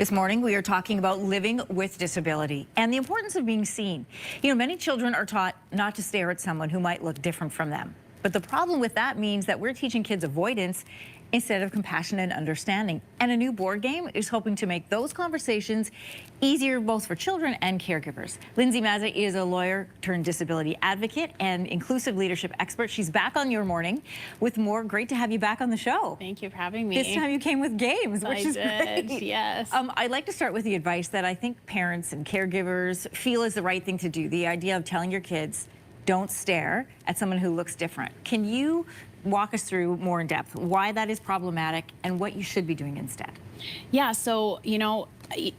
This morning, we are talking about living with disability and the importance of being seen. You know, many children are taught not to stare at someone who might look different from them. But the problem with that means that we're teaching kids avoidance instead of compassion and understanding. And a new board game is hoping to make those conversations easier both for children and caregivers. Lindsey Mazza is a lawyer turned disability advocate and inclusive leadership expert. She's back on Your Morning with more. Great to have you back on the show. Thank you for having me. This time you came with games, which is great. Yes. I'd like to start with the advice that I think parents and caregivers feel is the right thing to do. The idea of telling your kids, don't stare at someone who looks different. Can you walk us through more in depth why that is problematic and what you should be doing instead? Yeah, so, you know,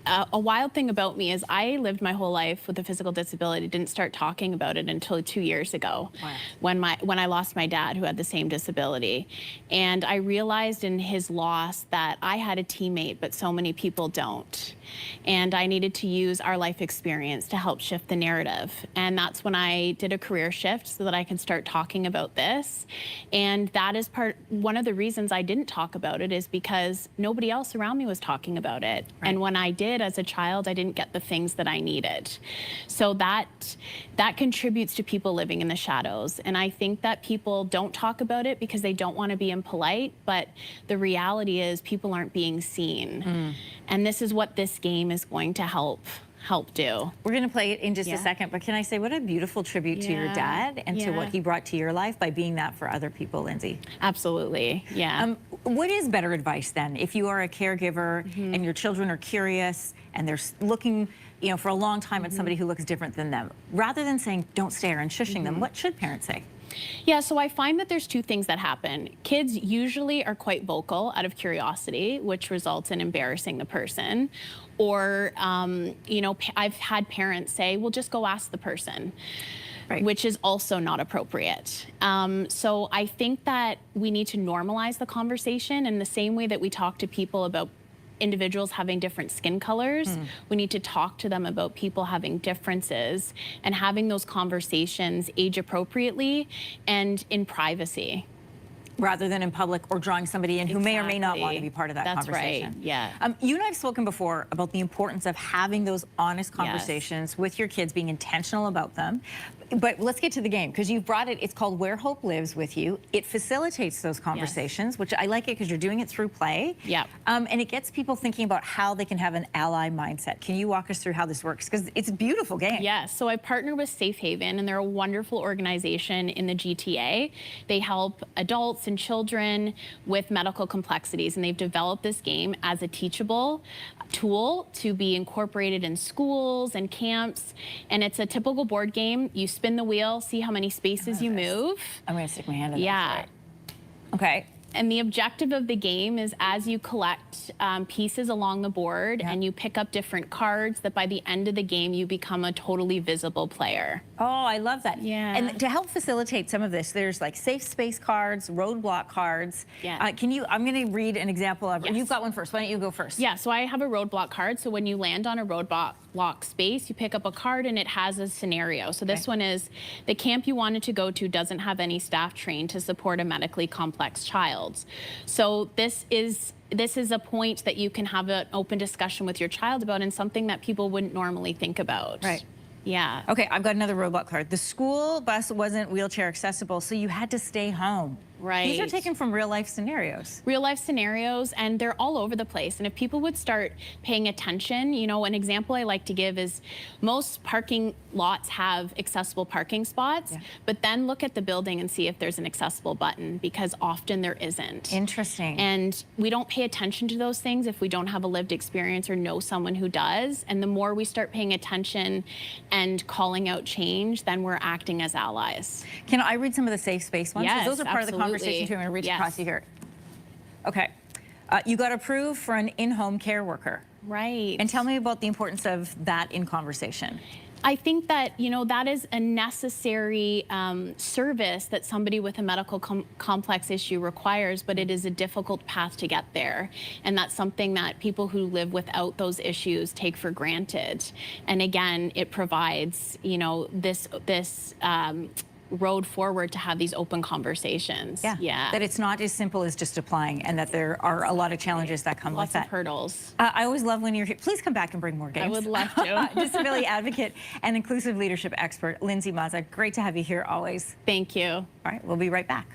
a wild thing about me is I lived my whole life with a physical disability, didn't start talking about it until 2 years ago. Wow. when I lost my dad who had the same disability. And I realized in his loss that I had a teammate, but so many people don't. And I needed to use our life experience to help shift the narrative. And that's when I did a career shift so that I could start talking about this. And that is one of the reasons I didn't talk about it is because nobody else around me was talking about it. Right. And when I did as a child, I didn't get the things that I needed. So that contributes to people living in the shadows. And I think that people don't talk about it because they don't want to be impolite, but the reality is people aren't being seen. And this is what this game is going to help do. We're going to play it in just a second, but can I say what a beautiful tribute to your dad and to what he brought to your life by being that for other people, Lindsey. Absolutely, yeah. What is better advice then if you are a caregiver and your children are curious and they're looking, you know, for a long time at somebody who looks different than them? Rather than saying don't stare and shushing them, what should parents say? Yeah, so I find that there's two things that happen. Kids usually are quite vocal out of curiosity, which results in embarrassing the person. Or, you know, I've had parents say, well, just go ask the person. Right. Which is also not appropriate. So I think that we need to normalize the conversation in the same way that we talk to people about individuals having different skin colors. We need to talk to them about people having differences and having those conversations age appropriately and in privacy. Rather than in public or drawing somebody in who may or may not want to be part of that conversation. That's right, yeah. You and I have spoken before about the importance of having those honest conversations with your kids, being intentional about them. But let's get to the game, because you've brought it, it's called Where Hope Lives with you. It facilitates those conversations, which I like it because you're doing it through play. Yeah. And it gets people thinking about how they can have an ally mindset. Can you walk us through how this works? Because it's a beautiful game. Yeah, so I partner with Safe Haven, and they're a wonderful organization in the GTA. They help adults and children with medical complexities, and they've developed this game as a teachable tool to be incorporated in schools and camps. And it's a typical board game. You spin the wheel, see how many spaces you move. I'm going to stick my hand in that. Yeah. Okay. And the objective of the game is as you collect pieces along the board and you pick up different cards, that by the end of the game, you become a totally visible player. Oh, I love that. Yeah. And to help facilitate some of this, there's like safe space cards, roadblock cards. Yeah. I'm going to read an example of, you've got one first. Why don't you go first? Yeah, so I have a roadblock card. So when you land on a roadblock space, you pick up a card and it has a scenario. So this one is, the camp you wanted to go to doesn't have any staff trained to support a medically complex child. So this is a point that you can have an open discussion with your child about, and something that people wouldn't normally think about. Right. Yeah. Okay, I've got another roadblock card. The school bus wasn't wheelchair accessible, so you had to stay home. Right. These are taken from real life scenarios. Real life scenarios, and they're all over the place. And if people would start paying attention, you know, an example I like to give is most parking lots have accessible parking spots, but then look at the building and see if there's an accessible button, because often there isn't. Interesting. And we don't pay attention to those things if we don't have a lived experience or know someone who does. And the more we start paying attention and calling out change, then we're acting as allies. Can I read some of the safe space ones? 'Cause Yes, those are part of the conversation too. I'm going to reach across you here. Okay. You got approved for an in-home care worker. Right. And tell me about the importance of that in conversation. I think that, you know, that is a necessary service that somebody with a medical complex issue requires, but it is a difficult path to get there. And that's something that people who live without those issues take for granted. And again, it provides, you know, this road forward to have these open conversations. Yeah. That it's not as simple as just applying, and that there are a lot of challenges that come with Lots that. of hurdles. I always love when you're here. Please come back and bring more games. I would love to. Disability advocate and inclusive leadership expert, Lindsey Mazza. Great to have you here always. Thank you. All right, we'll be right back.